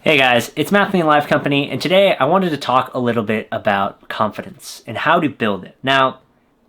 Hey guys, it's Matt from the Live Company, and today I wanted to talk a little bit about confidence and how to build it. Now,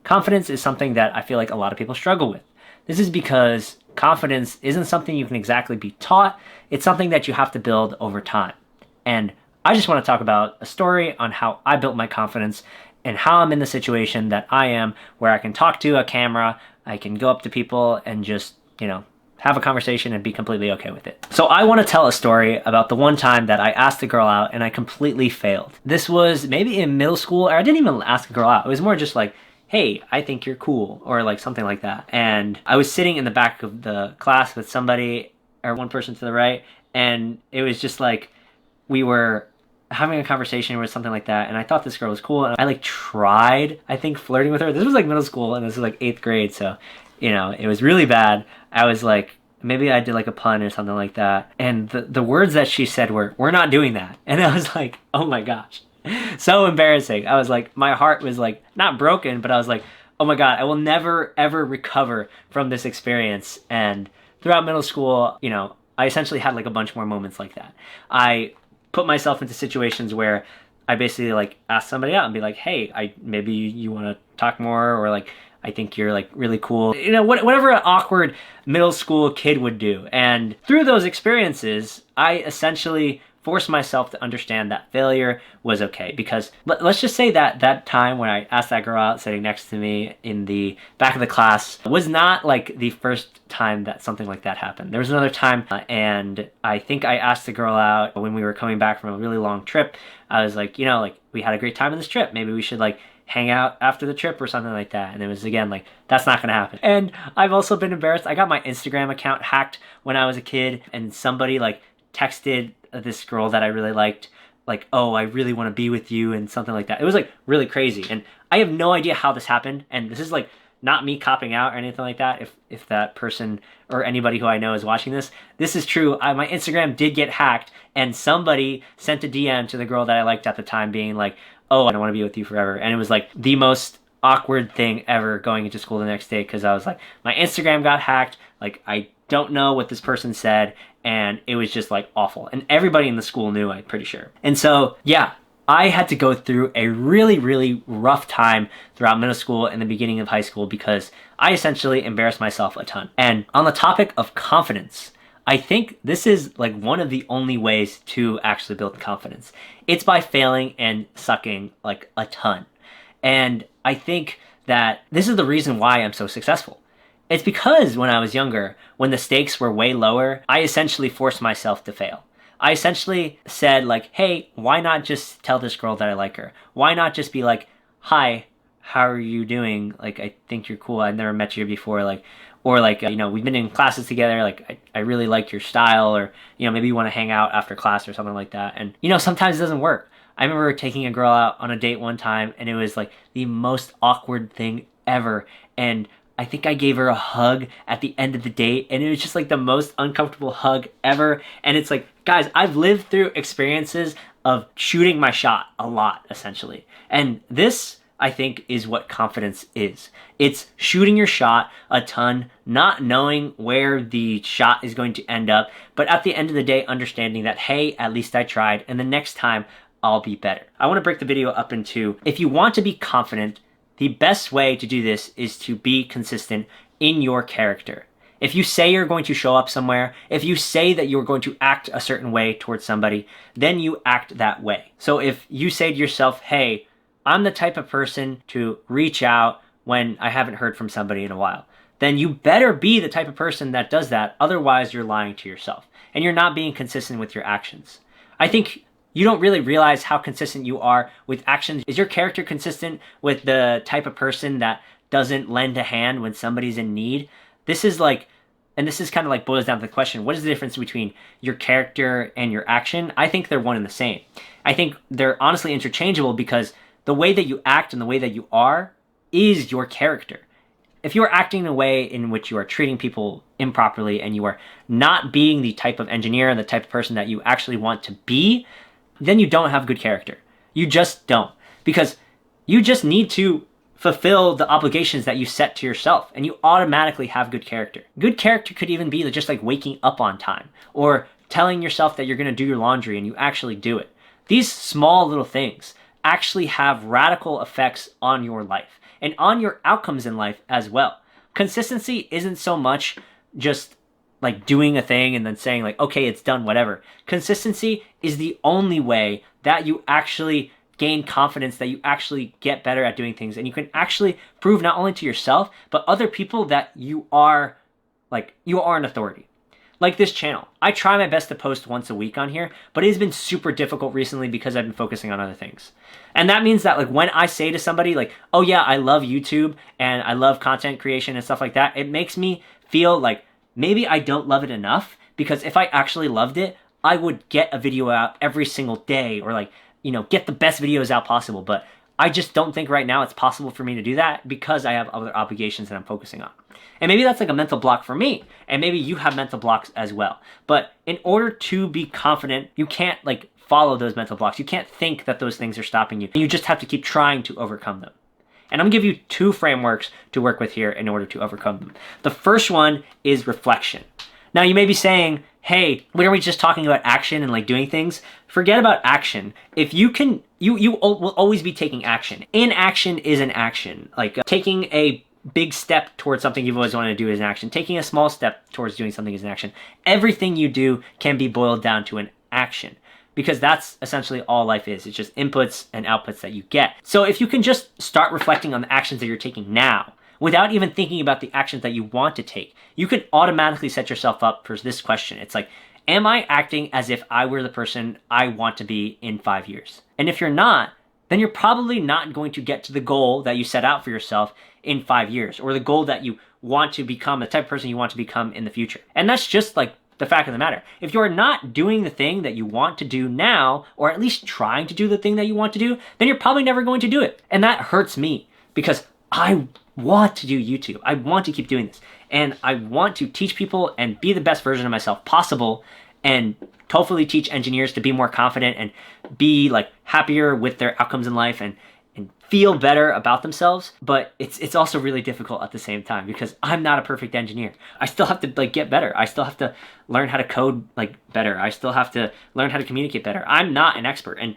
confidence is something that I feel like a lot of people struggle with. This is because confidence isn't something you can exactly be taught, it's something that you have to build over time. And I just want to talk about a story on how I built my confidence and how I'm in the situation that I am, where I can talk to a camera, I can go up to people and just, have a conversation and be completely okay with it. So I want to tell a story about the one time that I asked a girl out and I completely failed. This was maybe in middle school, or I didn't even ask a girl out. It was more just like, hey, I think you're cool, or like something like that. And I was sitting in the back of the class with somebody, or one person to the right, and it was just like we were having a conversation or something like that, and I thought this girl was cool, and I tried, I think, flirting with her. This was like middle school, and this was like 8th grade, so it was really bad. I was like, maybe I did like a pun or something like that. And the words that she said were, "We're not doing that." And I was like, oh my gosh. So embarrassing. I was like, my heart was like, not broken, but I was like, oh my God, I will never ever recover from this experience. And throughout middle school, I essentially had like a bunch more moments like that. I put myself into situations where I basically like ask somebody out and be like, hey, maybe you want to talk more, or like, I think you're like really cool. Whatever an awkward middle school kid would do. And through those experiences, I essentially forced myself to understand that failure was okay. Because let's just say that time when I asked that girl out sitting next to me in the back of the class was not like the first time that something like that happened. There was another time, and I think I asked the girl out when we were coming back from a really long trip. I was like, we had a great time on this trip. Maybe we should hang out after the trip or something like that. And it was, again, like, that's not gonna happen. And I've also been embarrassed. I got my Instagram account hacked when I was a kid, and somebody texted this girl that I really liked, like, oh, I really want to be with you, and something like that. It was really crazy. And I have no idea how this happened. And this is not me copping out or anything like that. If that person or anybody who I know is watching this is true. My Instagram did get hacked, and somebody sent a DM to the girl that I liked at the time being like, oh, I don't want to be with you forever. And it was the most awkward thing ever going into school the next day, because I was like, my Instagram got hacked. I don't know what this person said, and it was just awful. And everybody in the school knew, I'm pretty sure. And so, yeah, I had to go through a really, really rough time throughout middle school and the beginning of high school, because I essentially embarrassed myself a ton. And on the topic of confidence, I think this is one of the only ways to actually build confidence. It's by failing and sucking a ton. And I think that this is the reason why I'm so successful. It's because when I was younger, when the stakes were way lower, I essentially forced myself to fail. I essentially said hey, why not just tell this girl that I like her? Why not just be like, hi, how are you doing? I think you're cool. I've never met you before. Or we've been in classes together, I really like your style, or, maybe you want to hang out after class or something like that. And, sometimes it doesn't work. I remember taking a girl out on a date one time, and it was the most awkward thing ever. And I think I gave her a hug at the end of the date, and it was just the most uncomfortable hug ever. And it's guys, I've lived through experiences of shooting my shot a lot, essentially. And this, I think, is what confidence is. It's shooting your shot a ton, not knowing where the shot is going to end up, but at the end of the day, understanding that, hey, at least I tried, and the next time I'll be better. I want to break the video up into, if you want to be confident, the best way to do this is to be consistent in your character. If you say you're going to show up somewhere, if you say that you're going to act a certain way towards somebody, then you act that way. So if you say to yourself, hey, I'm the type of person to reach out when I haven't heard from somebody in a while, then you better be the type of person that does that. Otherwise, you're lying to yourself and you're not being consistent with your actions. I think you don't really realize how consistent you are with actions. Is your character consistent with the type of person that doesn't lend a hand when somebody's in need? This is and this is kind of boils down to the question, what is the difference between your character and your action? I think they're one and the same. I think they're honestly interchangeable, because the way that you act and the way that you are is your character. If you are acting in a way in which you are treating people improperly, and you are not being the type of engineer and the type of person that you actually want to be, then you don't have good character. You just don't. Because you just need to fulfill the obligations that you set to yourself, and you automatically have good character. Good character could even be just waking up on time, or telling yourself that you're going to do your laundry and you actually do it. These small little things actually have radical effects on your life and on your outcomes in life as well. Consistency isn't so much just like doing a thing and then saying like, okay, it's done, whatever. Consistency is the only way that you actually gain confidence, that you actually get better at doing things, and you can actually prove not only to yourself, but other people that you are an authority. Like this channel. I try my best to post once a week on here, but it has been super difficult recently because I've been focusing on other things. And that means that like when I say to somebody like, oh yeah, I love YouTube and I love content creation and stuff like that, it makes me feel like maybe I don't love it enough, because if I actually loved it, I would get a video out every single day, or like, get the best videos out possible. But I just don't think right now it's possible for me to do that because I have other obligations that I'm focusing on. And maybe that's like a mental block for me. And maybe you have mental blocks as well. But in order to be confident, you can't like follow those mental blocks. You can't think that those things are stopping you. You just have to keep trying to overcome them. And I'm gonna give you 2 frameworks to work with here in order to overcome them. The first one is reflection. Now you may be saying, hey, when are we just talking about action and like doing things? Forget about action. If you can, you will always be taking action. Inaction is an action. Like taking a big step towards something you've always wanted to do is an action. Taking a small step towards doing something is an action. Everything you do can be boiled down to an action, because that's essentially all life is. It's just inputs and outputs that you get. So if you can just start reflecting on the actions that you're taking now, without even thinking about the actions that you want to take, you can automatically set yourself up for this question. It's like, am I acting as if I were the person I want to be in 5 years? And if you're not, then you're probably not going to get to the goal that you set out for yourself in 5 years, or the goal that you want to become, the type of person you want to become in the future. And that's just like the fact of the matter. If you're not doing the thing that you want to do now, or at least trying to do the thing that you want to do, then you're probably never going to do it. And that hurts me, because I want to do YouTube. I want to keep doing this. And I want to teach people and be the best version of myself possible, and hopefully teach engineers to be more confident and be like happier with their outcomes in life and feel better about themselves. But it's also really difficult at the same time, because I'm not a perfect engineer. I still have to like get better. I still have to learn how to code like better. I still have to learn how to communicate better. I'm not an expert. And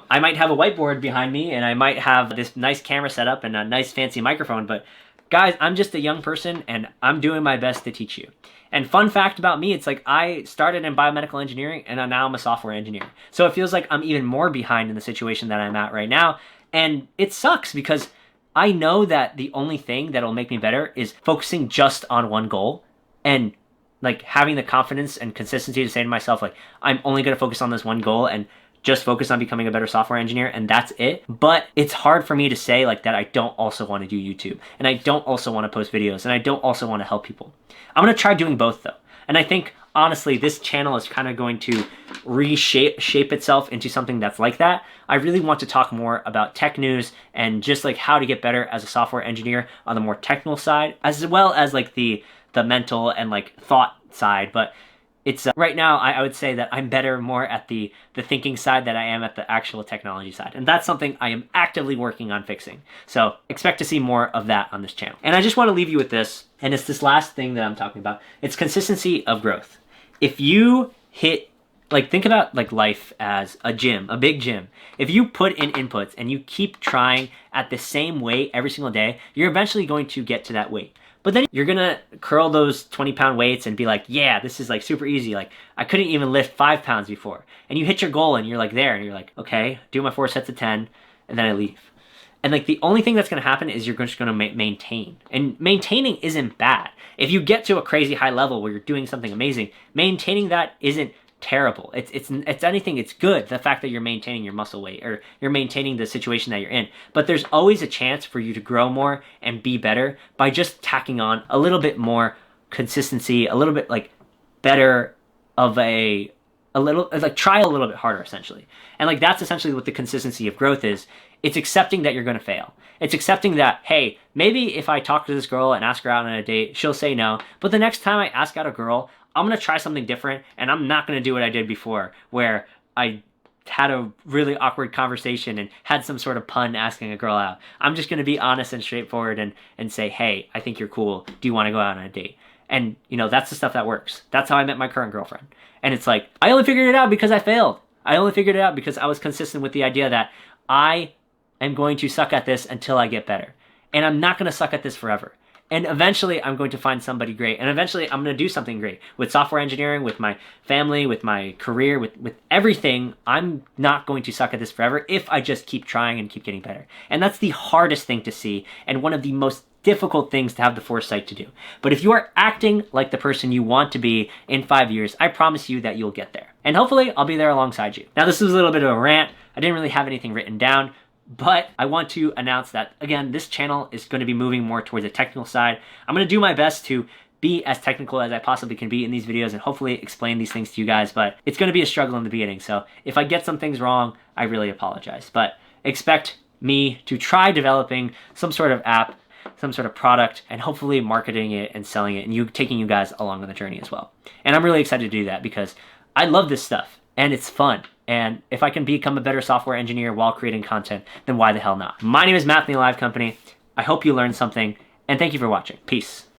I might have a whiteboard behind me and I might have this nice camera set up and a nice fancy microphone, but guys, I'm just a young person and I'm doing my best to teach you. And fun fact about me, it's like I started in biomedical engineering and now I'm a software engineer. So it feels like I'm even more behind in the situation that I'm at right now. And it sucks, because I know that the only thing that'll make me better is focusing just on one goal, and like having the confidence and consistency to say to myself, like, I'm only going to focus on this one goal and just focus on becoming a better software engineer, and that's it. But it's hard for me to say like that I don't also want to do YouTube, and I don't also want to post videos, and I don't also want to help people. I'm going to try doing both though. And I think honestly, this channel is kind of going to shape itself into something that's like that. I really want to talk more about tech news and just like how to get better as a software engineer on the more technical side, as well as like the mental and like thought side. But it's right now, I would say that I'm better more at the thinking side than I am at the actual technology side. And that's something I am actively working on fixing. So expect to see more of that on this channel. And I just want to leave you with this. And it's this last thing that I'm talking about. It's consistency of growth. If you hit, like, think about like life as a gym, a big gym. If you put in inputs and you keep trying at the same weight every single day, you're eventually going to get to that weight. But then you're gonna curl those 20-pound weights and be like, yeah, this is like super easy. Like, I couldn't even lift 5 pounds before. And you hit your goal and you're like there and you're like, okay, do my 4 sets of 10, and then I leave. And like the only thing that's gonna happen is you're just gonna maintain. And maintaining isn't bad. If you get to a crazy high level where you're doing something amazing, maintaining that isn't terrible. It's anything, it's good. The fact that you're maintaining your muscle weight or you're maintaining the situation that you're in. But there's always a chance for you to grow more and be better by just tacking on a little bit more consistency, a little bit like better of a little, like try a little bit harder essentially. And like that's essentially what the consistency of growth is. It's accepting that you're going to fail. It's accepting that, hey, maybe if I talk to this girl and ask her out on a date, she'll say no. But the next time I ask out a girl, I'm going to try something different, and I'm not going to do what I did before, where I had a really awkward conversation and had some sort of pun asking a girl out. I'm just going to be honest and straightforward and say, hey, I think you're cool. Do you want to go out on a date? And, that's the stuff that works. That's how I met my current girlfriend. And it's like, I only figured it out because I failed. I only figured it out because I was consistent with the idea that I am going to suck at this until I get better. And I'm not going to suck at this forever. And eventually I'm going to find somebody great. And eventually I'm going to do something great with software engineering, with my family, with my career, with everything. I'm not going to suck at this forever if I just keep trying and keep getting better. And that's the hardest thing to see and one of the most difficult things to have the foresight to do. But if you are acting like the person you want to be in 5 years, I promise you that you'll get there. And hopefully I'll be there alongside you. Now, this was a little bit of a rant. I didn't really have anything written down, but I want to announce that, again, this channel is going to be moving more towards the technical side. I'm going to do my best to be as technical as I possibly can be in these videos and hopefully explain these things to you guys, but it's going to be a struggle in the beginning. So if I get some things wrong, I really apologize. But expect me to try developing some sort of app, some sort of product, and hopefully marketing it and selling it and taking you guys along on the journey as well. And I'm really excited to do that because I love this stuff and it's fun. And if I can become a better software engineer while creating content, then why the hell not? My name is Matt from the Live Company. I hope you learned something, and thank you for watching. Peace.